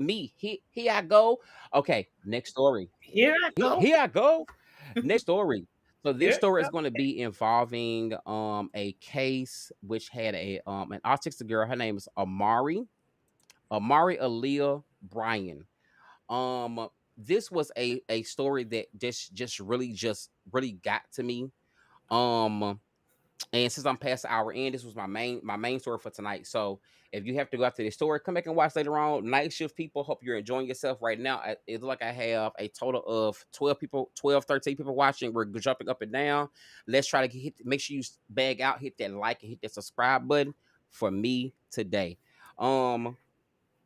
me. Here I go. Okay, next story. Here I go. Here I go. Next story. So this Here story I is go. going to be involving a case which had a an autistic girl. Her name is Amari Aaliyah Bryan. This was a story that just really got to me. Um and since I'm past the hour in, this was my main story for tonight. So if you have to go after this story, come back and watch later on. Night shift people, hope you're enjoying yourself right now. It looks like I have a total of 12 people, 12, 13 people watching. We're jumping up and down. Let's try to make sure you bag out, hit that like and hit that subscribe button for me today. Um,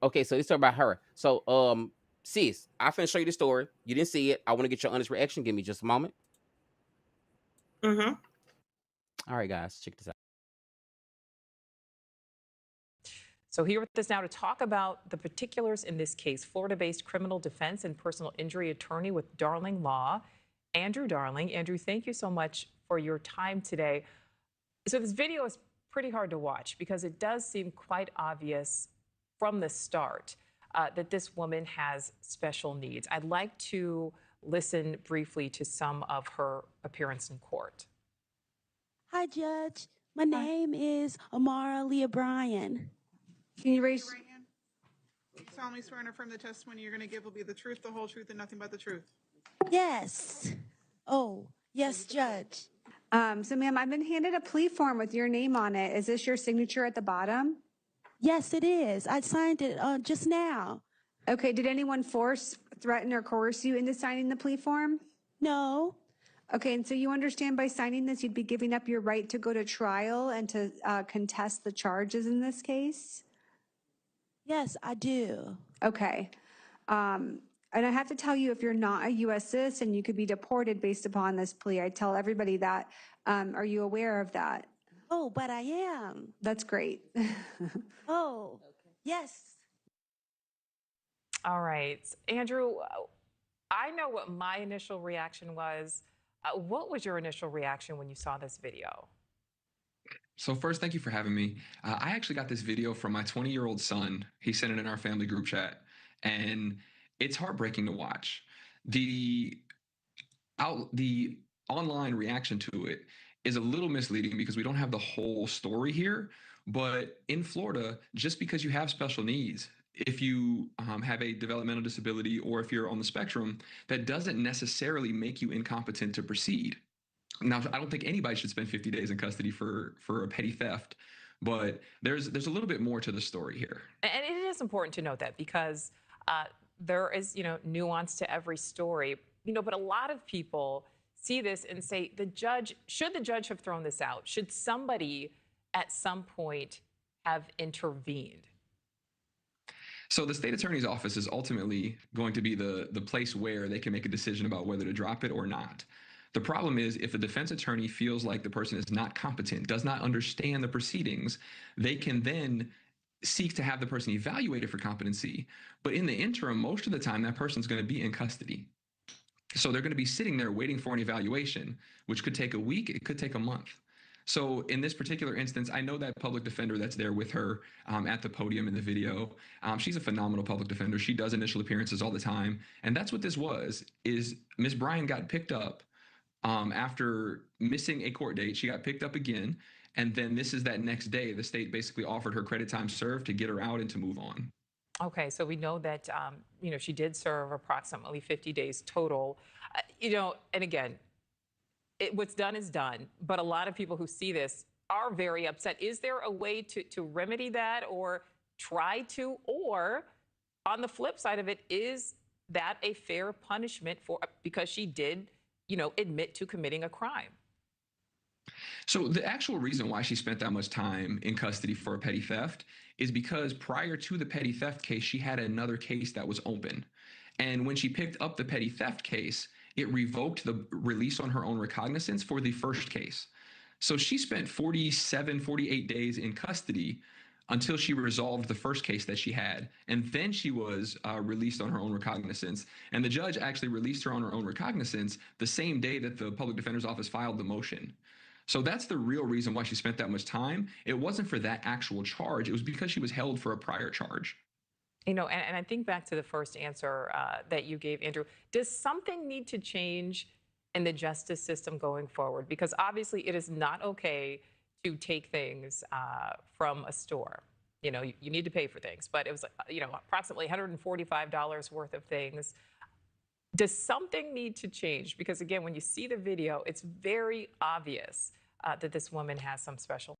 okay, so let's talk about her. So sis, I finna show you the story. You didn't see it. I want to get your honest reaction. Give me just a moment. Mm-hmm. All right, guys, check this out. So, here with us now to talk about the particulars in this case, Florida based criminal defense and personal injury attorney with Darling Law, Andrew Darling. Andrew, thank you so much for your time today. So, this video is pretty hard to watch because it does seem quite obvious from the start that this woman has special needs. I'd like to listen briefly to some of her appearance in court. Hi, Judge. My name is Amara Leah Bryan. Can you raise your right hand? You solemnly swear and affirm the testimony you're going to give will be the truth, the whole truth, and nothing but the truth. Yes. Oh, yes, Judge. So, ma'am, I've been handed a plea form with your name on it. Is this your signature at the bottom? Yes, it is. I signed it just now. Okay. Did anyone force, threaten, or coerce you into signing the plea form? No. Okay. And so you understand by signing this, you'd be giving up your right to go to trial and to contest the charges in this case? Yes, I do. Okay. And I have to tell you, if you're not a U.S. citizen, you could be deported based upon this plea. I tell everybody that. Are you aware of that? Oh, but I am. That's great. Oh, yes. All right. Andrew, I know what my initial reaction was. What was your initial reaction when you saw this video? So first, thank you for having me. I actually got this video from my 20-year-old son. He sent it in our family group chat, and it's heartbreaking to watch. The the online reaction to it is a little misleading because we don't have the whole story here. But in Florida, just because you have special needs, if you have a developmental disability or if you're on the spectrum, that doesn't necessarily make you incompetent to proceed. Now, I don't think anybody should spend 50 days in custody for a petty theft, but there's a little bit more to the story here. And it is important to note that because there is, nuance to every story, but a lot of people see this and say should the judge have thrown this out? Should somebody at some point have intervened? So the state attorney's office is ultimately going to be the place where they can make a decision about whether to drop it or not. The problem is if a defense attorney feels like the person is not competent, does not understand the proceedings, they can then seek to have the person evaluated for competency. But in the interim, most of the time, that person's going to be in custody. So they're going to be sitting there waiting for an evaluation, which could take a week, it could take a month. So in this particular instance, I know that public defender that's there with her at the podium in the video. She's a phenomenal public defender. She does initial appearances all the time. And that's what this was, is Ms. Bryan got picked up after missing a court date. She got picked up again. And then this is that next day, the state basically offered her credit time served to get her out and to move on. Okay, so we know that she did serve approximately 50 days total. And again, what's done is done. But a lot of people who see this are very upset. Is there a way to remedy that or try to? Or on the flip side of it, is that a fair punishment because she did, admit to committing a crime? So the actual reason why she spent that much time in custody for a petty theft is because prior to the petty theft case, she had another case that was open. And when she picked up the petty theft case, it revoked the release on her own recognizance for the first case. So she spent 47, 48 days in custody until she resolved the first case that she had. And then she was released on her own recognizance. And the judge actually released her on her own recognizance the same day that the public defender's office filed the motion. So that's the real reason why she spent that much time. It wasn't for that actual charge. It was because she was held for a prior charge. And I think back to the first answer that you gave, Andrew. Does something need to change in the justice system going forward? Because obviously it is not okay to take things from a store. You need to pay for things, but it was, approximately $145 worth of things. Does something need to change? Because again, when you see the video, it's very obvious that this woman has some special.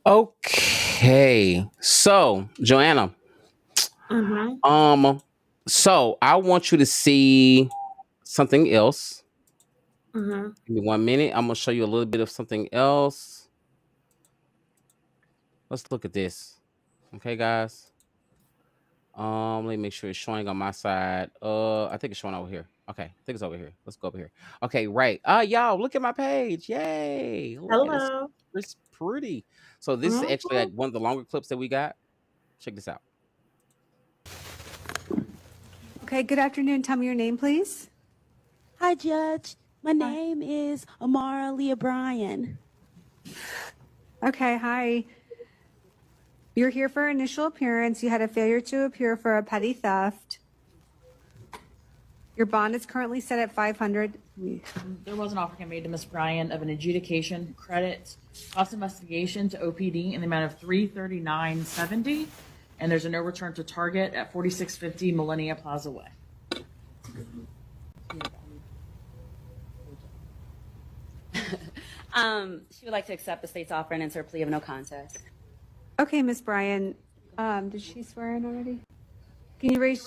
Okay. So, Joanna, so I want you to see something else. Give me 1 minute. I'm gonna show you a little bit of something else. Let's look at this. Okay, guys. Let me make sure it's showing on my side. I think it's showing over here. Okay, I think it's over here. Let's go over here. Okay, right. Y'all, look at my page. Yay! Look at it. Hello. It's pretty. So this is actually like one of the longer clips that we got. Check this out. Okay, good afternoon. Tell me your name, please. Hi, Judge. My name is Amara Leah Bryan. Okay, hi. You're here for initial appearance. You had a failure to appear for a petty theft. Your bond is currently set at $500. There was an offer made to Ms. Bryan of an adjudication credit cost investigation to OPD in the amount of $339.70, and there's a no return to Target at 4650 Millennia Plaza Way. She would like to accept the state's offer and enter a plea of no contest. Okay, Ms. Bryan, did she swear in already? Can you raise?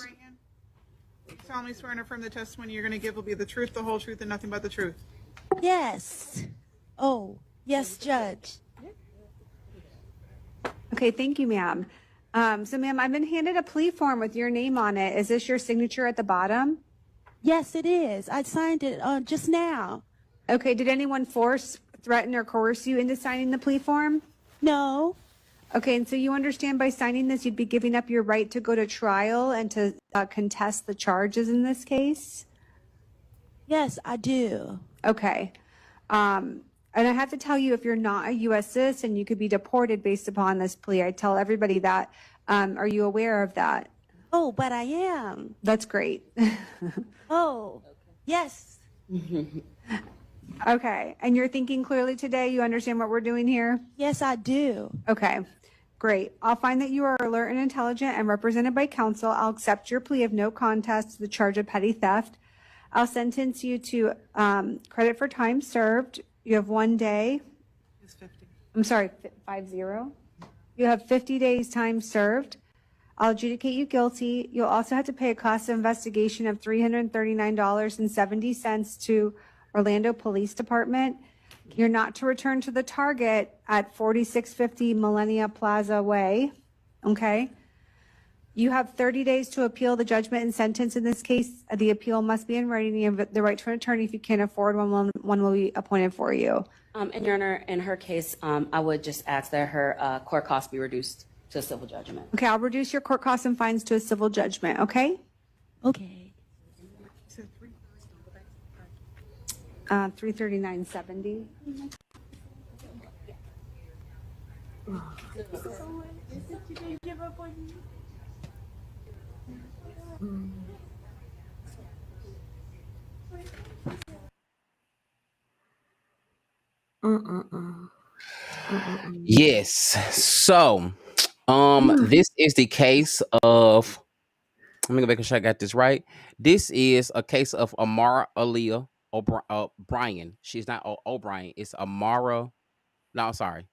You solemnly swear and affirm the testimony you're going to give will be the truth, the whole truth, and nothing but the truth. Yes. Oh, yes, Judge. Okay, thank you, ma'am. So, ma'am, I've been handed a plea form with your name on it. Is this your signature at the bottom? Yes, it is. I signed it just now. Okay, did anyone force, threaten, or coerce you into signing the plea form? No. Okay, and so you understand by signing this, you'd be giving up your right to go to trial and to contest the charges in this case? Yes, I do. Okay. And I have to tell you, if you're not a U.S. citizen, you could be deported based upon this plea. I tell everybody that. Are you aware of that? Oh, but I am. That's great. Oh, yes. Okay, and you're thinking clearly today? You understand what we're doing here? Yes, I do. Okay, great. I'll find that you are alert and intelligent and represented by counsel. I'll accept your plea of no contest to the charge of petty theft. I'll sentence you to credit for time served. You have 1 day. It's 50. I'm sorry, 50. You have 50 days time served. I'll adjudicate you guilty. You'll also have to pay a cost of investigation of $339.70 to Orlando Police Department. You're not to return to the target at 4650 Millennia Plaza Way. Okay. You have 30 days to appeal the judgment and sentence in this case. The appeal must be in writing. You have the right to an attorney. If you can't afford one, one will be appointed for you. And Your Honor, in her case, I would just ask that her court costs be reduced to a civil judgment. Okay, I'll reduce your court costs and fines to a civil judgment, okay? Okay. 339.70. Yes. So, this is the case of. Let me go back and sure I got this right. This is a case of Amara Aaliyah O'Brien. She's not O'Brien. It's Amara. No, sorry.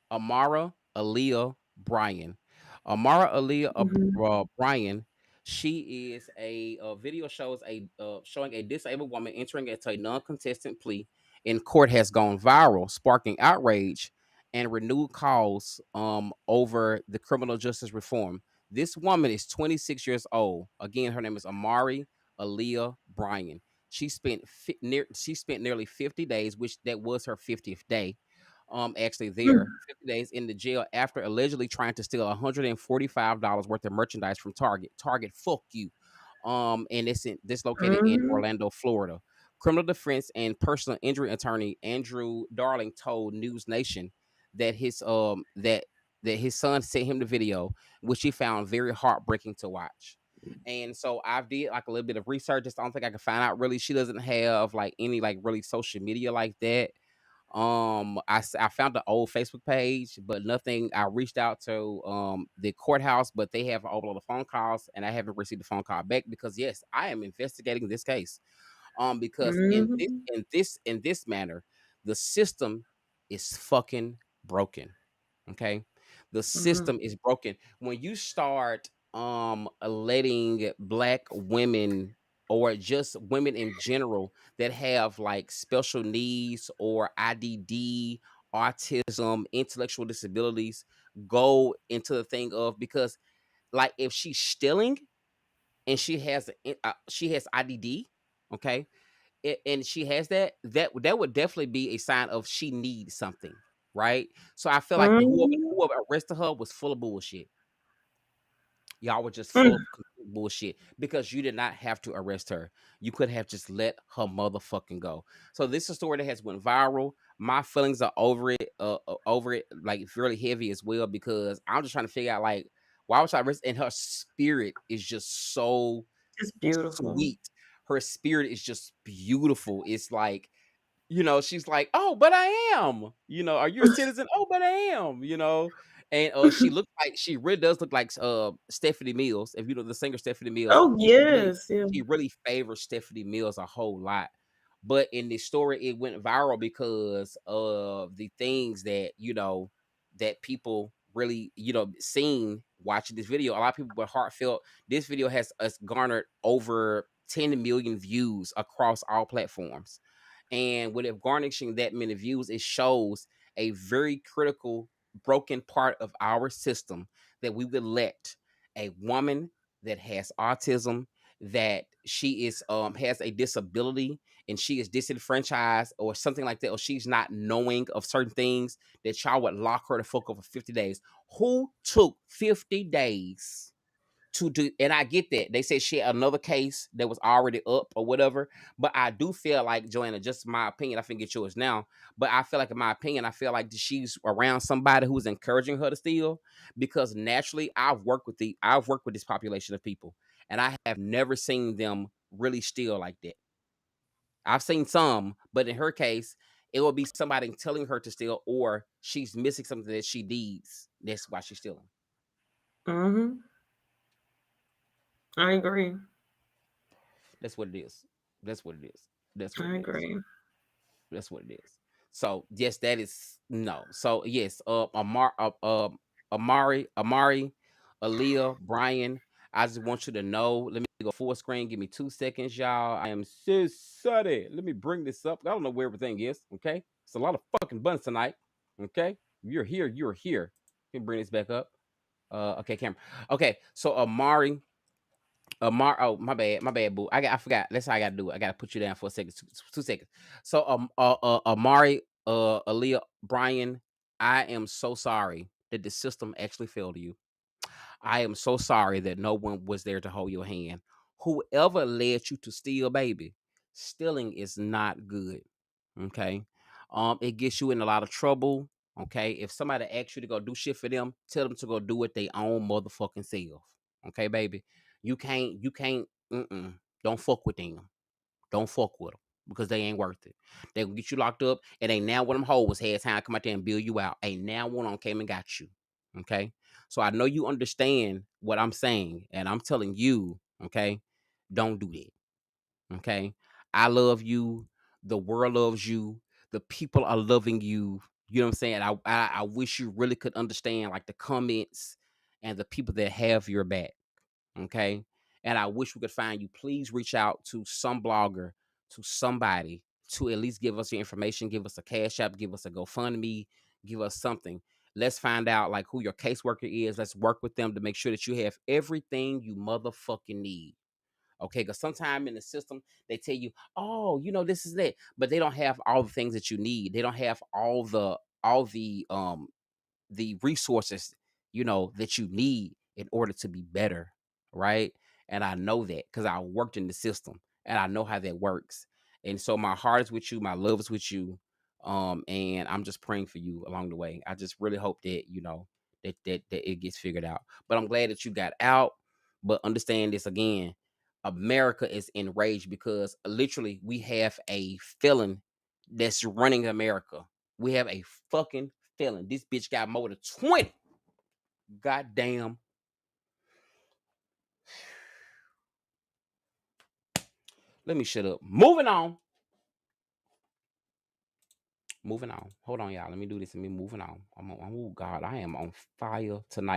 Amara Aaliyah Bryan. Amara Aaliyah Bryan. She is a video shows showing a disabled woman entering into a non-contestant plea in court has gone viral, sparking outrage and renewed calls over the criminal justice reform. This woman is 26 years old. Again, her name is Amari Aaliyah Bryan. She spent nearly 50 days, which that was her 50th day actually there 50 days in the jail after allegedly trying to steal $145 worth of merchandise from Target, fuck you. And this located in Orlando, Florida. Criminal defense and personal injury attorney Andrew Darling told News Nation that his son sent him the video, which he found very heartbreaking to watch. And so I did like a little bit of research. Just I don't think I can find out really. She doesn't have like any like really social media like that. I found the old Facebook page, but nothing. I reached out to the courthouse, but they haven't opened the phone calls, and I haven't received a phone call back because yes, I am investigating this case. Because Mhm. in this manner, the system is fucking broken. Okay, the Mhm. system is broken when you start letting black women or just women in general that have like special needs or IDD, autism, intellectual disabilities go into the thing of, because like if she's stealing and she has IDD, okay, and she has that would definitely be a sign of she needs something, right? So I feel like Mhm. whoever arrested her was full of bullshit. Y'all were just full Mm. of complete bullshit because you did not have to arrest her. You could have just let her motherfucking go. So this is a story that has went viral. My feelings are over it, like really heavy as well, because I'm just trying to figure out like why was I arrest? And her spirit is just so It's beautiful. sweet. Her spirit is just beautiful. It's like, she's like, "Oh, but I am." "Are you a citizen?" "Oh, but I am." And she really does look like Stephanie Mills. If you know the singer Stephanie Mills, Oh, yes, yeah. she really favors Stephanie Mills a whole lot. But in this story, it went viral because of the things that people really, seen watching this video. A lot of people were heartfelt. This video has us garnered over 10 million views across all platforms. And with it garnishing that many views, it shows a very critical, broken part of our system, that we would let a woman that has autism, that she is has a disability and she is disenfranchised or something like that, or she's not knowing of certain things, that y'all would lock her the fuck up for 50 days. Who took 50 days to do? And I get that they said she had another case that was already up or whatever, but I do feel like, Joanna, just my opinion, I think it's yours now, but I feel like, in my opinion, I feel like she's around somebody who's encouraging her to steal, because naturally I've worked with this population of people, and I have never seen them really steal like that. I've seen some, but in her case, it will be somebody telling her to steal, or she's missing something that she needs. That's why she's stealing. Mhm. I agree. That's what it is. That's what it is. That's what I it is. agree. That's what it is. So yes, that is no. So yes, Amari, Aaliyah, Brian. I just want you to know. Let me go full screen. Give me 2 seconds, y'all. I am so sorry. Let me bring this up. I don't know where everything is. Okay, it's a lot of fucking buttons tonight. Okay, you're here. You're here. Let me bring this back up. Okay, camera. Okay, so Amari. Oh, my bad, boo. I forgot. That's how I gotta do it. I gotta put you down for a second, 2 seconds. So, Amari, Aaliyah, Brian, I am so sorry that the system actually failed you. I am so sorry that no one was there to hold your hand. Whoever led you to steal, baby, stealing is not good. Okay, it gets you in a lot of trouble. Okay, if somebody asks you to go do shit for them, tell them to go do it their own motherfucking self. Okay, baby, you can't. Don't fuck with them. Don't fuck with them because they ain't worth it. They gonna get you locked up, and ain't now one of them hoes had time to come out there and build you out. Ain't now one of them came and got you. Okay, so I know you understand what I'm saying, and I'm telling you, okay, don't do that. Okay. I love you. The world loves you. The people are loving you. You know what I'm saying? I wish you really could understand like the comments and the people that have your back. Okay. And I wish we could find you. Please reach out to some blogger, to somebody, to at least give us your information, give us a cash app, give us a GoFundMe, give us something. Let's find out like who your caseworker is. Let's work with them to make sure that you have everything you motherfucking need. Okay, because sometime in the system they tell you, oh, this is it, but they don't have all the things that you need. They don't have all the resources, that you need in order to be better, right? And I know that because I worked in the system and I know how that works. And so my heart is with you, my love is with you. And I'm just praying for you along the way. I just really hope that that it gets figured out. But I'm glad that you got out. But understand this again, America is enraged because literally we have a felon that's running America. We have a fucking felon. This bitch got more than 20. Goddamn. Let me shut up. Moving on. Moving on. Hold on, y'all. Let me do this and me moving on. Oh God, I am on fire tonight.